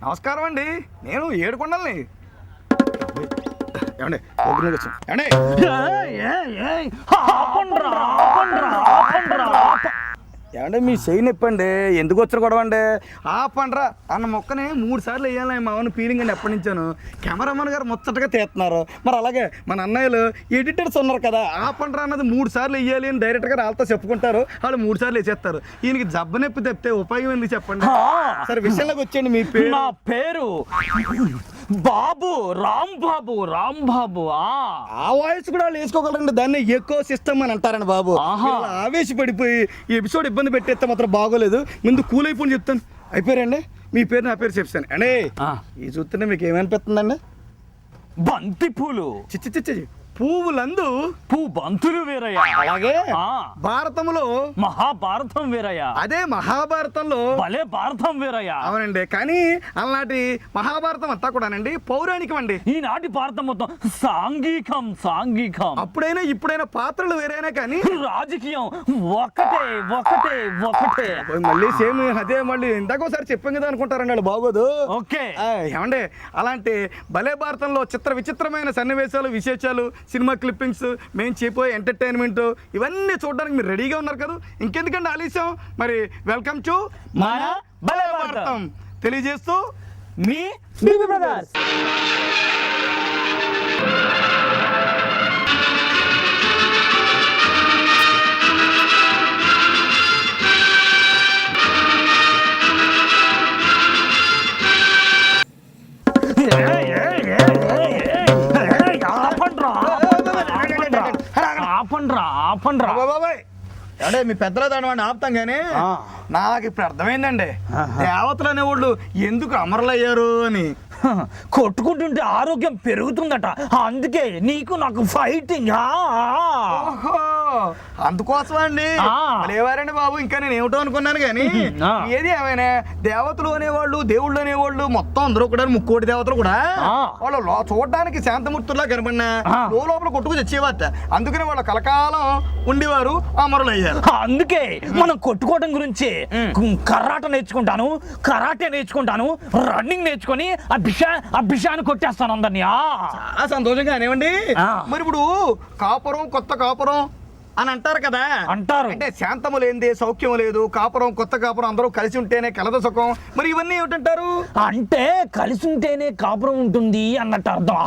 నమస్కారం అండి, నేను ఏడుకొండల్ని. ఏమండి ఏమండి ఏమంటే మీ చెయ్యి నొప్పండి, ఎందుకు వచ్చారు గొడవ అండి? ఆపండ్రా అన్న మొక్కని 3 సార్లు వేయాలని మా అవును ఫీలింగ్ అండి ఎప్పటి నుంచాను. కెమెరామెన్ గారు ముచ్చటగా తీస్తున్నారు, మరి అలాగే మన అన్నయ్యలు ఎడిటర్స్ ఉన్నారు కదా, ఆపండ్రా అన్నది 3 సార్లు వేయాలి అని డైరెక్ట్గా వాళ్ళతో చెప్పుకుంటారు. వాళ్ళు 3 సార్లు వేసేస్తారు. ఈయనకి జబ్బు నొప్పి తప్పితే ఉపయోగం ఎందుకు చెప్పండి? సరే విషయంలోకి వచ్చేయండి. మీ పేరు? నా పేరు బాబు, రాంబాబు. ఆ వాయిస్ కూడా వాళ్ళు వేసుకోగలరండి, దాన్ని ఎకో సిస్టమ్ అని అంటారండి బాబు. ఆవేశపడిపోయి ఈ ఎపిసోడ్ ఇబ్బంది పెట్టేస్తే మాత్రం బాగోలేదు. ముందు కూల్ అయిపోయి చెప్తాను. అయిపోయారండి, మీ పేరు నా పేరు చెప్తాను అండి. ఈ చూస్తుంటే మీకు ఏమనిపిస్తుందండి? బంతి పూలు. చిచ్చి పువ్వులందు బంతులు వేరయ్యా. అలాగే భారతంలో మహాభారతం వేరయ్యా. అదే మహాభారతంలో భలే భారతం వేరయ్యా. అవునండి, కానీ అలాంటి మహాభారతం అంతా కూడానండి పౌరాణికం అండి. ఈనాటి భారతం మొత్తం సాంఘికం. అప్పుడైనా ఇప్పుడైనా పాత్రలు వేరైనా కానీ రాజకీయం ఒకటే. మళ్ళీ సేమ్ అదే, మళ్ళీ ఇందాకోసారి చెప్పాం కదా అనుకుంటారండి వాళ్ళు, బాగోదు. ఓకే ఏమండి, అలాంటి భలే భారతంలో విచిత్రమైన సన్నివేశాలు, విశేషాలు, సినిమా క్లిప్పింగ్స్, మేము చెప్పే ఎంటర్టైన్మెంట్ ఇవన్నీ చూడడానికి మీరు రెడీగా ఉన్నారు కదా. ఇంకెందుకంటే ఆలస్యం, మరి వెల్కమ్ టు మన భలే భారతం తెలియజేస్తూ మీ బీబీ బ్రదర్స్. ఆపండ్రా బాబాయ్. అంటే మీ పెద్దల దాని ఆపుతాం కానీ నాకు ఇప్పుడు అర్థమైందండి, దేవతలు అనేవాళ్ళు ఎందుకు అమరులయ్యారు అని. కొట్టుకుంటుంటే ఆరోగ్యం పెరుగుతుందట, అందుకే నీకు నాకు ఫైటింగ్. అందుకోసం అండి లేవారండి బాబు. ఇంకా నేను ఏమిటో అనుకున్నాను కానీ ఏది ఏమైనా దేవతలు అనేవాళ్ళు, దేవుళ్ళు అనేవాళ్ళు మొత్తం అందరూ కూడా ముక్కోటి దేవతలు కూడా వాళ్ళు చూడడానికి శాంతమూర్తుల్లా కనబడినా లోపల కొట్టుకు తెచ్చేవారట. అందుకని వాళ్ళు కలకాలం ఉండేవారు, అమరులయ్యారు. అందుకే మనం కొట్టుకోవడం గురించి కరాటే నేర్చుకుంటాను, రన్నింగ్ నేర్చుకొని అభిషాన్ని కొట్టేస్తాను అందరినీ. చాలా సంతోషంగా అనేవండి. మరి ఇప్పుడు కాపురం, కొత్త కాపురం అని అంటారు కదా, అంటే శాంతము లేనిదే సౌఖ్యం లేదు, కాపురం, కొత్త కాపురం అందరూ కలిసి ఉంటేనే కలద సుఖం. మరి ఇవన్నీ ఏమిటంటారు? అంటే కలిసి ఉంటేనే కాపురం ఉంటుంది అన్నట్టు అర్థం.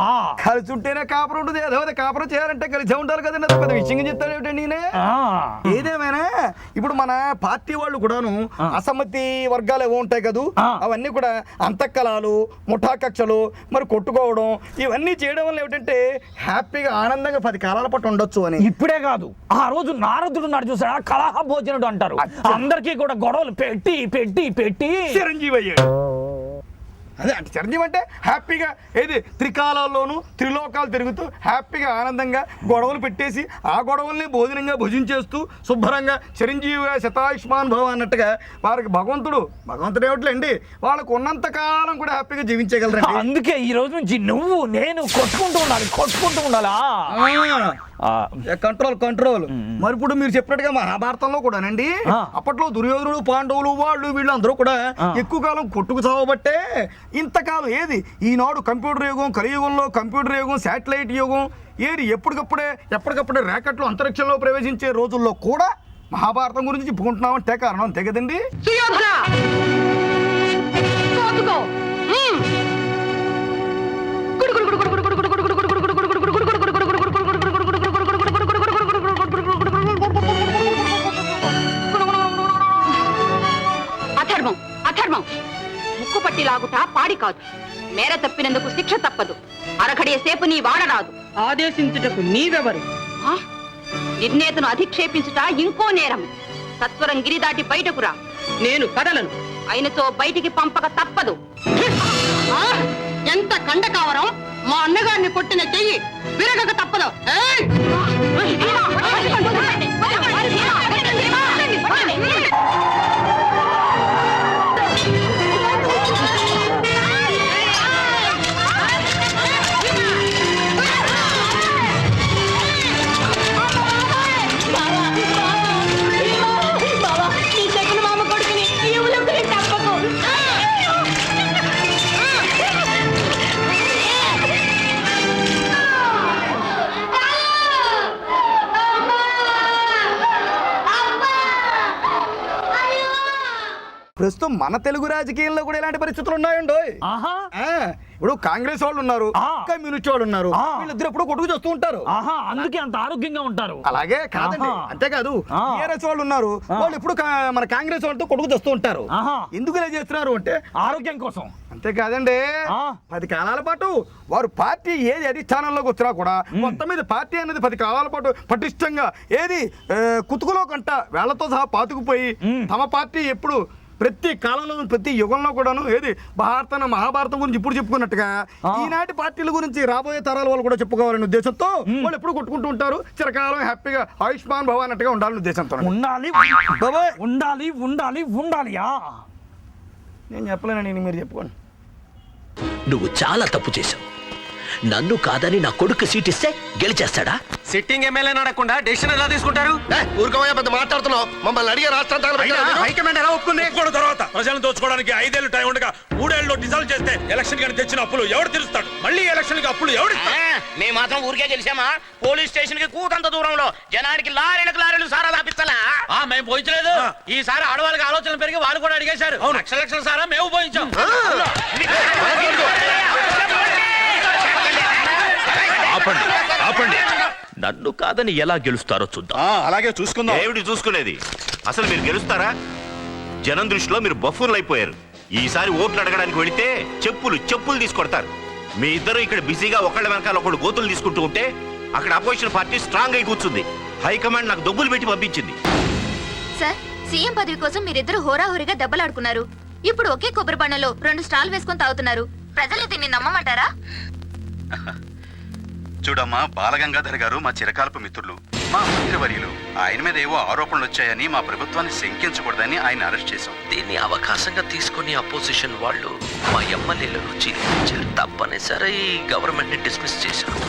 కలిసి ఉంటేనే కాపురం ఉంటుంది, అదే కాపురం చేయాలంటే కలిసి ఉండాలి కదండి. అది పెద్ద విషయంగా చెప్తాడు ఏమిటండి నేనే. ఏదేమైనా ఇప్పుడు మన పార్టీ వాళ్ళు కూడాను అసమ్మతి వర్గాలు ఏవో ఉంటాయి కదా, అవన్నీ కూడా అంతఃకలాలు, ముఠా కక్షలు, మరి కొట్టుకోవడం ఇవన్నీ చేయడం వల్ల ఏమిటంటే హ్యాపీగా ఆనందంగా 10 కాలాల పాటు ఉండొచ్చు అని. ఇప్పుడే కాదు, ఆ రోజు నారదుడు నాడు చూసారా, కలహ భోజనుడు అంటారు. అందరికీ కూడా గొడవలు పెట్టి చిరంజీవి అయ్యాడు. అదే అంటే చిరంజీవి అంటే హ్యాపీగా ఏది త్రికాలాల్లోనూ త్రిలోకాలు తిరుగుతూ హ్యాపీగా ఆనందంగా గొడవలు పెట్టేసి ఆ గొడవల్ని భోజనంగా భుజించేస్తూ శుభ్రంగా చిరంజీవిగా శతాయుష్మాన్ భవ అన్నట్టుగా వారికి భగవంతుడు ఏమిట్లేండి, వాళ్ళకు ఉన్నంత కాలం కూడా హ్యాపీగా జీవించగలరు. అందుకే ఈ రోజు నుంచి నువ్వు నేను కొట్టుకుంటూ ఉండాలా. కంట్రోల్. మరి ఇప్పుడు మీరు చెప్పినట్టుగా మహాభారతంలో కూడానండి అప్పట్లో దుర్యోధనుడు, పాండవులు, వాళ్ళు వీళ్ళు అందరూ కూడా ఎక్కువ కాలం కొట్టుకు చావబట్టే ఇంతకాలం ఏది ఈనాడు కంప్యూటర్ యుగం, కలియుగంలో కంప్యూటర్ యుగం, శాటిలైట్ యుగం, ఏది ఎప్పటికప్పుడే ర్యాకెట్లు అంతరిక్షంలో ప్రవేశించే రోజుల్లో కూడా మహాభారతం గురించి చెప్పుకుంటున్నామంటే కారణం అంతే కదండి. అధర్మం ముక్కుపట్టి లాగుట పాడి కాదు. మేర తప్పినందుకు శిక్ష తప్పదు. అరఘడియ సేపు నీ వాడరాదు. ఆదేశించుటకు నీవెవరు? నిర్ణేతను అధిక్షేపించుట ఇంకో నేరం. సత్వరం గిరి దాటి బయటకురా. నేను కదలను. అయినతో బయటికి పంపక తప్పదు. ఎంత కండకావరం! మా అన్నగారిని కొట్టిన చెయ్యి విరగక తప్పదు. ప్రస్తుతం మన తెలుగు రాజకీయాల్లో కూడా ఇలాంటి పరిస్థితులు ఉన్నాయండి. ఆహా ఇప్పుడు కాంగ్రెస్ వాళ్ళు ఉన్నారు, కమ్యూనిస్ట్ వాళ్ళు ఉన్నారు, వీళ్ళిద్దరు ఎప్పుడు కొట్టుకు చేస్తూ ఉంటారు. ఆహా అందుకే అంత ఆరోగ్యంగా ఉంటారు. అలాగే కాదండి, అంతేకాదు టీఆర్ఎస్ వాళ్ళు ఉన్నారు, వాళ్ళు ఎప్పుడు మన కాంగ్రెస్ వాళ్ళతో కొట్టుకు చేస్తూ ఉంటారు. ఎందుకు ఇలా చేస్తున్నారు అంటే ఆరోగ్యం కోసం. అంతేకాదండి, 10 కాలాల పాటు వారు పార్టీ ఏది అధిష్టానంలోకి వచ్చినా కూడా మొత్తం మీద పార్టీ అనేది 10 కాలాల పాటు పటిష్టంగా ఏది కుతుకులో కంట వేళ్లతో సహా పాతుకుపోయి తమ పార్టీ ఎప్పుడు ప్రతి కాలంలో ప్రతి యుగంలో కూడాను ఏది మహాభారతం గురించి ఇప్పుడు చెప్పుకున్నట్టుగా ఈనాటి పార్టీల గురించి రాబోయే తరాల వాళ్ళు కూడా చెప్పుకోవాలనే ఉద్దేశంతో వాళ్ళు ఎప్పుడు కొట్టుకుంటూ ఉంటారు. చిరకాలం హ్యాపీగా ఆయుష్మాన్ భవ అన్నట్టుగా ఉండాలనే ఉద్దేశంతో ఉండాలి ఉండాలి ఉండాలి ఉండాలియా. నేను చెప్పలేనండి, మీరు చెప్పుకోండి. నువ్వు చాలా తప్పు చేశావు. నన్ను కాదని నా కొడుకు సీట్ ఇస్తే గెలిచేస్తాడా? సిట్టింగ్ ఎమ్మెల్యే అడగకుండా డెసిషన్ ఎలా తీసుకుంటారు? ఊరుకోవయ్యా, పెద్ద మాట్లాడుతున్నావు. మమ్మల్ని అడిగే హైకమాండ్ ఎలా ఒప్పుకుంది? తర్వాత ప్రజలను దోచుకోవడానికి 5 ఏళ్ళు టైం ఉండగా 3 ఏళ్ళు డిజాల్వ్ చేస్తే ఎలక్షన్ కానీ తెచ్చిన అప్పులు ఎవరు తీరుస్తాడు? మళ్ళీ ఎలక్షన్ కి అప్పులు ఎవరు? మేము మాత్రం ఊరికే గెలిచామా? పోలీస్ స్టేషన్ కి కూతంత దూరంలో జనానికి లారీలు సారా దాపిస్తలా మేము పోయించలేదు. ఈసారి ఆడవాళ్ళకి ఆలోచన పెరిగి వాళ్ళు కూడా అడిగేశారు. లక్షల సారా మేము పోయించాం. ఆపండి. నన్ను కాదని ఎలా గెలుస్తారో చూద్దాం. అలాగే చూసుకుందాం. ఏమిటి చూసుకునేది? అసలు మీరు గెలుస్తారా? జనం దృష్టిలో మీరు బఫూన్లు అయిపోయారు. ఈసారి ఓట్లు అడగడానికి వెళితే చెప్పులు తీసుకొడతారు. మీ ఇద్దరు ఇక్కడ బిజీగా ఒకళ్ళ వెనకాల ఒకళ్ళు గోతులు తీసుకుంటూ ఉంటే అక్కడ అపోజిషన్ పార్టీ స్ట్రాంగ్ అయి కూర్చుంది. హైకమాండ్ నాకు డబ్బులు పెట్టి పంపించింది. సార్, సీఎం పదవి కోసం మీరిద్దరు హోరాహోరీగా దెబ్బలాడుకున్నారు. ఇప్పుడు ఒకే కొబ్బరి బండలో 2 స్టాల్ వేసుకొని తాగుతున్నారు. ప్రజలు దీన్ని నమ్మమంటారా? చూడమ్మా, బాలగంగాధర్ గారు మా చిరకాలపు మిత్రులు, మా మంత్రివర్యులు. ఆయన మీద ఏవో ఆరోపణలు వచ్చాయని మా ప్రభుత్వాన్ని శంకించకూడదని ఆయన అరెస్ట్ చేశాం. దీన్ని అవకాశంగా తీసుకుని అపోజిషన్ వాళ్ళు మా ఎమ్మెల్యేలను చీలించారు. తప్పనిసరి గవర్నమెంట్ ని డిస్మిస్ చేశారు.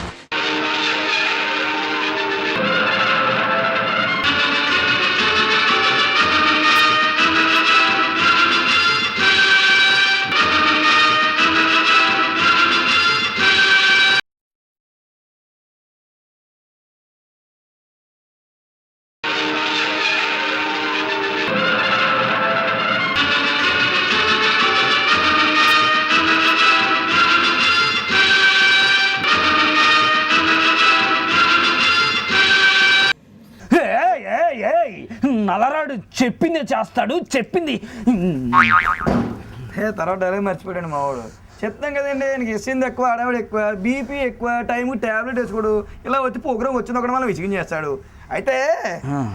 నల్లరాడు చెప్పిందే చేస్తాడు. చెప్పింది తర్వాత డైలాగ్ మర్చిపోయాడు మా వాడు. చెప్తాం కదండి, ఆయనకి ఎస్సింది ఎక్కువ, అడవాడు ఎక్కువ, బీపీ ఎక్కువ, టైము ట్యాబ్లెట్ వేసుకోడు, ఇలా వచ్చి ప్రోగ్రామ్ వచ్చింది ఒకటి మనం విసిగిం చేస్తాడు. అయితే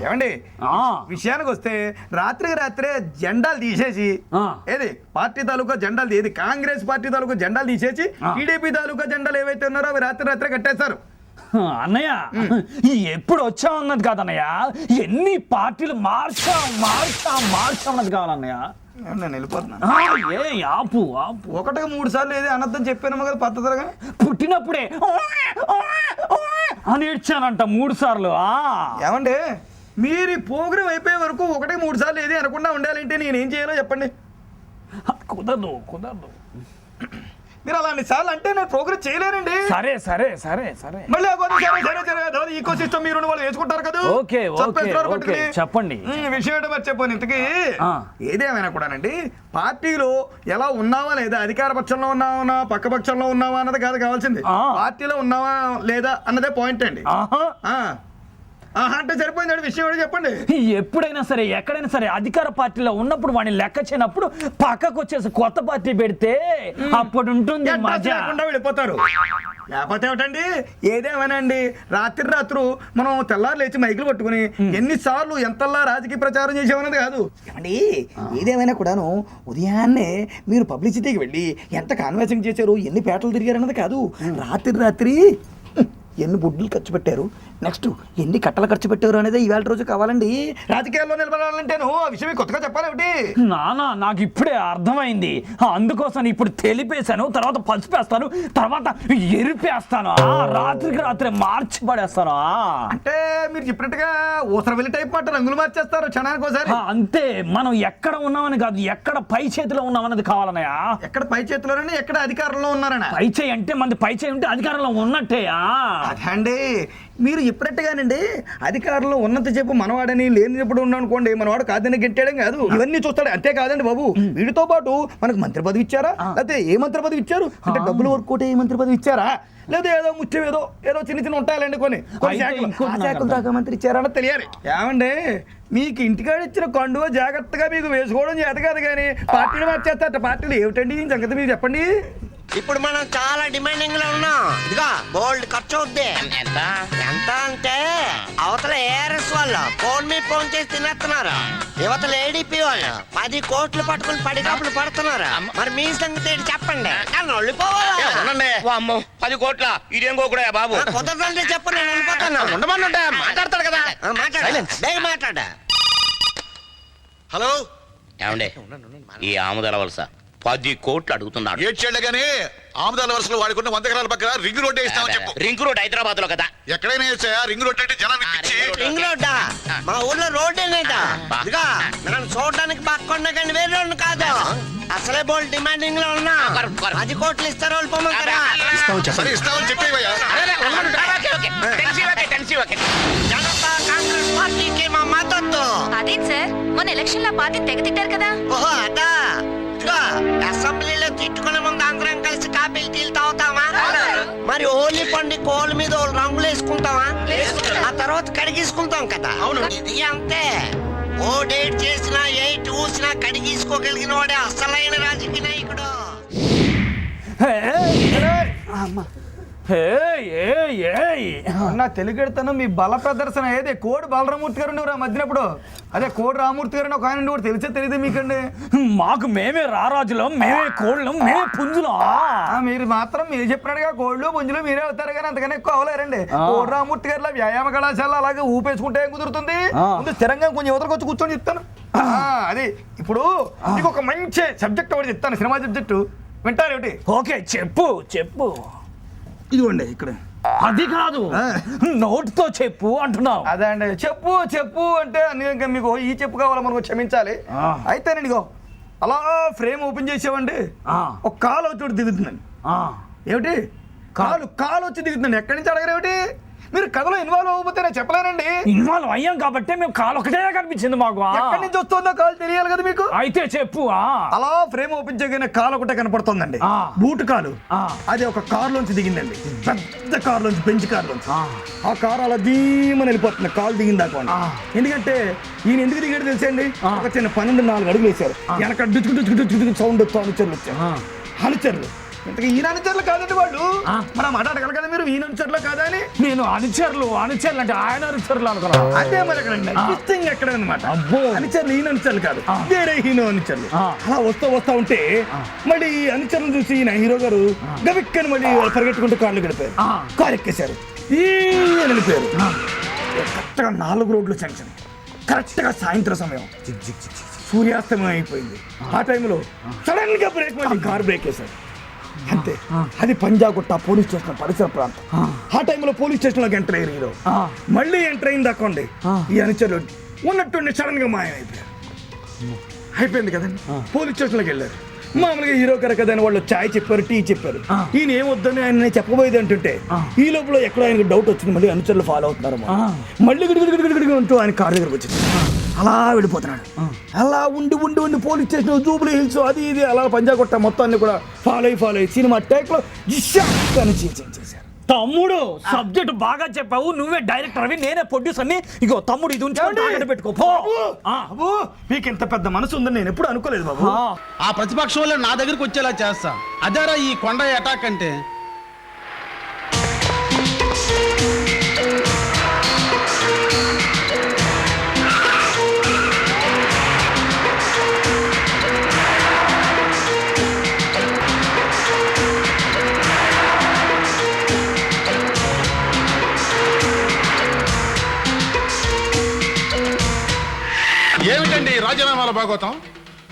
ఏమండి, విషయానికి వస్తే రాత్రికి రాత్రే జెండాలు తీసేసి ఏది పార్టీ తాలూకా జెండాలు ఏది కాంగ్రెస్ పార్టీ తాలూకా జెండాలు తీసేసి టీడీపీ తాలూకా జెండాలు ఏవైతే ఉన్నారో అవి రాత్రి కట్టేస్తారు. అన్నయ్య ఎప్పుడు వచ్చావు అన్నది కాదన్నయ్య, ఎన్ని పార్టీలు మార్చామన్నది కావాలన్నయ్య. నేను వెళ్ళిపోతున్నాను. ఆపు ఒకటికి 3 సార్లు ఏది అనొద్దని చెప్పాను కదా పద్ధతిగా. పుట్టినప్పుడే అని ఏడ్చానంట 3 సార్లు. ఏమండి, మీరు ఈ ప్రోగ్రామ్ అయిపోయే వరకు 1-3 సార్లు ఏది అనకుండా ఉండాలంటే నేనేం చేయాలో చెప్పండి. కుదరదు. మీరు అలాంటి సార్లు అంటే నేను ప్రోగ్రెస్ చేయలేనండి. సరే మళ్ళీ ఈకో సిస్టమ్ మీరు వాళ్ళు వేసుకుంటారు కదా. ఓకే చెప్పండి. విషయం ఏంటో మరి చెప్పండి. ఇంతకీ ఏదేమైనా కూడానండి, పార్టీలో ఎలా ఉన్నావా లేదా, అధికార పక్షంలో ఉన్నావా పక్క పక్షంలో ఉన్నావా అన్నది కాదు కావాల్సింది, పార్టీలో ఉన్నావా లేదా అన్నదే పాయింట్ అండి. అంటే సరిపోయిందండి. విషయం ఏంటో చెప్పండి. ఎప్పుడైనా సరే ఎక్కడైనా సరే అధికార పార్టీలో ఉన్నప్పుడు వాడిని లెక్క చేయనప్పుడు పక్కకు వచ్చేసి కొత్త పార్టీ పెడితే అప్పుడు ఉంటుంది మజా. వెళ్ళిపోతారు. లేకపోతే ఏమిటండి, ఏదేమోనండి రాత్రి మనం తెల్లారు లేచి మైకులు పట్టుకుని ఎన్నిసార్లు ఎంతలా రాజకీయ ప్రచారం చేసేవన్నది కాదు. ఏమండి, ఏదేమైనా కూడాను ఉదయాన్నే మీరు పబ్లిసిటీకి వెళ్ళి ఎంత కాన్వాసింగ్ చేశారు, ఎన్ని పేటలు తిరిగారు అన్నది కాదు, రాత్రి ఎన్ని బుడ్లు ఖర్చు పెట్టారు, నెక్స్ట్ ఎన్ని కట్టలు ఖర్చు పెట్టారు అనేది ఇవాళ రోజు కావాలండి. రాజకీయాల్లో నిలబడాలంటేను ఆ విషయం కొత్తగా చెప్పాలేమిటి? నాకు ఇప్పుడే అర్థమైంది. అందుకోసం ఇప్పుడు తెలిపేశాను, తర్వాత పసిపేస్తాను, తర్వాత ఎరిపేస్తాను, రాత్రికి రాత్రి మార్చి పడేస్తాను. అంటే మీరు చెప్పినట్టుగా ఊసర వెళ్ళి టైప్ మాట రంగులు మార్చేస్తారు క్షణానికి ఒకసారి. అంతే. మనం ఎక్కడ ఉన్నామని కాదు, ఎక్కడ పై చేతిలో ఉన్నామన్నది కావాలన్నయ్య. ఎక్కడ పై చేతిలోనే ఎక్కడ అధికారంలో ఉన్నారని. పై చేయి అంటే మంది పై చేయి ఉంటే అధికారంలో ఉన్నట్టేయా. అదండి, మీరు చెప్పినట్టుగానండి అధికారంలో ఉన్నంత చెప్పు మనవాడని లేనిప్పుడు ఉన్నానుకోండి మనవాడు కాదని గెట్టాడం కాదు, ఇవన్నీ చూస్తాడు. అంతే కాదండి బాబు, వీడితో పాటు మనకు మంత్రి పదవి ఇచ్చారా, లేకపోతే ఏ మంత్రి పదవి ఇచ్చారు అంటే డబ్బులు వర్కౌట్ ఏ మంత్రి పదవి ఇచ్చారా, లేదా ఏదో ముత్యం ఏదో చిన్న చిన్న ఉంటాయండి కొన్ని శాఖలు దాకా మంత్రి ఇచ్చారని తెలియాలి. ఏమండి మీకు ఇంటికాడ ఇచ్చిన కండువ జాగ్రత్తగా మీకు వేసుకోవడం చేత కాదు కానీ పార్టీలు మార్చేస్తారట. పార్టీలు ఏమిటండి ఈ సంగతి మీరు చెప్పండి. ఇప్పుడు మనం చాలా డిమాండింగ్ లో ఉన్నాం. ఇదిగా బోల్డ్ ఖర్చు అవుద్ది. ఎంత ఎంత అంటే అవతల ఏఆర్ఎస్ వాళ్ళు ఫోన్ మీద ఫోన్ చేసి తినేస్తున్నారు, యువతల ఏడీపీ వాళ్ళు 10 కోట్లు పట్టుకుని పడిగాపులు పడుతున్నారు. మరి మీ సంగతి ఏంటి చెప్పండి. ఉండండి. 10 కోట్ల ఇదేం కోకుడా బాబు? కుదరదంటే చెప్పు, నేను వెళ్ళిపోతాను. ఉండమని మాట్లాడతాడు కదా. మాట్లాడ. హలో ఏమండే ఈ ఆముదల వలస 10 కోట్లు అడుగుతున్నాడు. ఏడ్చేళ్లే గానీ ఆముదాల వరుసలో వాడుకున్న 100 ఎకరాల పక్కన రింగ్ రోడ్ ఇస్తామని చెప్పు. రింగ్ రోడ్ హైదరాబాద్ లో కదా. ఎక్కడైనా వేసాయా రింగ్ రోడ్ అంటే జనాన్ని పిచ్చి. రింగ్ రోడ్డా? మా ఊర్లో రోడ్ ఏనేదా? ఇదిగా నన్ను చూడడానికి పక్కన కానీ వేరే రోడ్డు కాదు. అసలే బోల్ డిమాండింగ్ లో ఉన్నా. 10 కోట్లు ఇస్తారు వాళ్ళు పొమ్మంటారా? సరే ఇస్తామని చెప్పేవయ్యా. జనతా కాంగ్రెస్ పార్టీకి మా మద్దతు. అదేం సార్ మొన్న ఎలక్షన్ లో పార్టీ తెగ తిట్టారు కదా. ఓహో అదా. అసెంబ్లీలో తిట్టుకునే ముందు అందరం కలిసి కాపీలు టీలు తాగుతామా? మరి హోలీ పండుగ కోళ్ళ మీద రంగులు వేసుకుంటామా? ఆ తర్వాత కడిగేసుకుంటాం కదా. ఇది అంతే. ఓ డేట్ చేసినా 8 ఊసినా కడిగేసుకోగలిగిన వాడే అసలైన రాజకీయ నాయకుడు. నా తెలుగెడతాను మీ బల ప్రదర్శన ఏదే కోడి బాలరామూర్తి గారు ఉండేవారు మధ్యనప్పుడు. అదే కోడి రామూర్తి గారు ఒక ఆయన ఉండేవాడు, తెలిసే తెలియదు మీకండి. మాకు మేమే రారాజులం, మేమే కోళ్ళం, మేమే పుంజులం. మీరు మాత్రం మీరు చెప్పినట్టుగా కోళ్ళు పుంజులు మీరే అవుతారు కానీ అంతకన్నా ఎక్కువ అవలేరండి. కోడి రామూర్తి గారిలో వ్యాయామ కళాశాల అలాగే ఊపేసుకుంటే ఏం కుదురుతుంది? ముందు స్థిరంగా కొంచెం యువతలకు వచ్చి కూర్చొని చెప్తాను. అది ఇప్పుడు మీకు ఒక మంచి సబ్జెక్ట్ ఒకటి చెప్తాను, సినిమా సబ్జెక్టు వింటారు ఏమిటి? ఓకే చెప్పు చెప్పు. ఇదిగోండి ఇక్కడ. అది కాదు, నోటితో చెప్పు అంటున్నావు. అదే అండి, చెప్పు చెప్పు అంటే మీకు ఈ చెప్పు కావాలా మనకు క్షమించాలి. అయితేనండి ఇగో అలా ఫ్రేమ్ ఓపెన్ చేసామండి, ఒక కాలు వచ్చి దిగుతుందండి. ఏమిటి కాలు వచ్చి దిగుతుందండి. ఎక్కడి నుంచి అడగరు ఏమిటి? మీరు కథలో ఇన్వాల్వ్ అవ్వకపోతే నేను చెప్పలేనండి. ఇన్వాల్వ్ అయ్యాం కాబట్టి మేము కాలు ఒకటే కనిపించింది మాకు. ఎక్కడి నుంచి వస్తుందో కాలు తెలియాలి కదా మీకు. అయితే చెప్పు. అలా ఫ్రేమ్ ఓపెన్ చేయగానే కాలు ఒకటే కనపడుతుందండి, బూట్ కాలు. అది ఒక కారులోంచి దిగిందండి, పెద్ద కారులోంచి, బెంచ్ కారులోంచి. ఆ కారు అలా ధీమని వెళ్ళిపోతుంది కాలు దిగింది దాకా. ఎందుకంటే ఈయన ఎందుకు దిగాడు తెలుసండి? ఒక చిన్న 12-4 అడుగులు వేశారు. వెనక డుచుకు సౌండ్ అనుచరులు వచ్చారు. అనుచరులు ఇంతకీ ఈయన అనుచరులు కాదండి వాళ్ళు. మనం మాట్లాడగల కదా మీరు ఈయన అనుచరులు కాదా అని. నేను అనుచరులు అంటే ఆయన అనుచరులు అనుకున్నా. అదే మరి ఎక్కడ అనమాట. అనుచరులు ఈయన అనుచరులు కాదు, వేరే హీరో అనుచరులు. అలా వస్తా ఉంటే మళ్ళీ అనుచరులు చూసి ఈయన హీరో గారు గవిక్కని మళ్ళీ పరిగెట్టుకుంటూ కార్లు గడిపారు. కారు ఎక్కేశారు, ఈయన వెళ్ళిపోయారు. కరెక్ట్గా 4 రోడ్లు జంక్షన్, కరెక్ట్గా సాయంత్రం సమయం, సూర్యాస్తమయం అయిపోయింది. ఆ టైంలో సడన్ గా బ్రేక్ మళ్ళీ కారు బ్రేక్ వేశారు. అంతే. అది పంజాగుట్ట పోలీస్ స్టేషన్ పరిసర ప్రాంతం. ఆ టైంలో పోలీస్ స్టేషన్ లోకి ఎంటర్ అయ్యారు హీరో. మళ్ళీ ఎంటర్ అయింది దాకోండి ఈ అనుచరులు ఉన్నట్టుండి సడన్ గా మాయమైపోయారు. అయిపోయింది కదండి. పోలీస్ స్టేషన్ లోకి వెళ్ళారు. మామూలుగా హీరో గారు కదా వాళ్ళు చాయ్ చెప్పారు, టీ చెప్పారు. ఈయన ఏమొద్దని ఆయన చెప్పబోయేది అంటుంటే ఈ లోపల ఎక్కడో ఆయనకు డౌట్ వచ్చింది. మళ్ళీ అనుచరులు ఫాలో అవుతున్నారు. మళ్ళీ గిడిగిడిగిడిగిడి అంటూ ఆయన కారు దగ్గరకు వచ్చింది. అలా వెళ్ళిపోతున్నాడు. అలా ఉండి పోలీస్ స్టేషన్, జూబ్లీ హిల్స్, అది ఇది అలా పంజాగుట్ట మొత్తాన్ని కూడా ఫాలో అయ్యి సినిమా టేక్ లో చేశారు. తమ్ముడు సబ్జెక్ట్ బాగా చెప్పావు. నువ్వే డైరెక్టర్ అవి, నేనే ప్రొడ్యూసర్ని. ఇగో తమ్ముడు ఇది ఉంచి పెట్టుకో. మీకు ఎంత పెద్ద మనసు ఉందని నేను ఎప్పుడు అనుకోలేదు బాబు. ఆ ప్రతిపక్షం వల్ల నా దగ్గరికి వచ్చేలా చేస్తా. అదేరా ఈ కొండ అటాక్ అంటే. ఏమిటండి రాజీనామాల భాగవతం?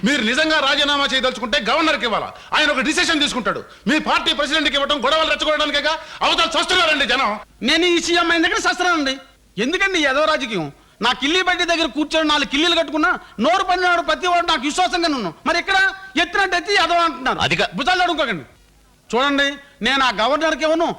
మీరు నిజంగా రాజీనామా చేయదలుచుకుంటే గవర్నర్కి ఇవ్వాలా, ఆయన ఒక డిసిషన్ తీసుకుంటాడు. మీ పార్టీ ప్రెసిడెంట్కి ఇవ్వడం గొడవలు రెచ్చగొట్టడానికేగా. అవతల చస్తున్నారండి జనం. నేను ఈ సీఎం అయిన దగ్గర చస్తున్నానండి. ఎందుకండి ఏదో రాజకీయం? నా కిల్లి బడ్డీ దగ్గర కూర్చొని 4 కిల్లీలు కట్టుకున్నా నోరు పడినాడు ప్రతి వాడు నాకు విశ్వాసంగా ఉన్నాను. మరి ఇక్కడ ఎత్తినట్టు ఎత్తి ఎదో అంటున్నారు. భుజాలు అడుక్కోకండి. చూడండి, నేను ఆ గవర్నర్కి ఇవ్వను,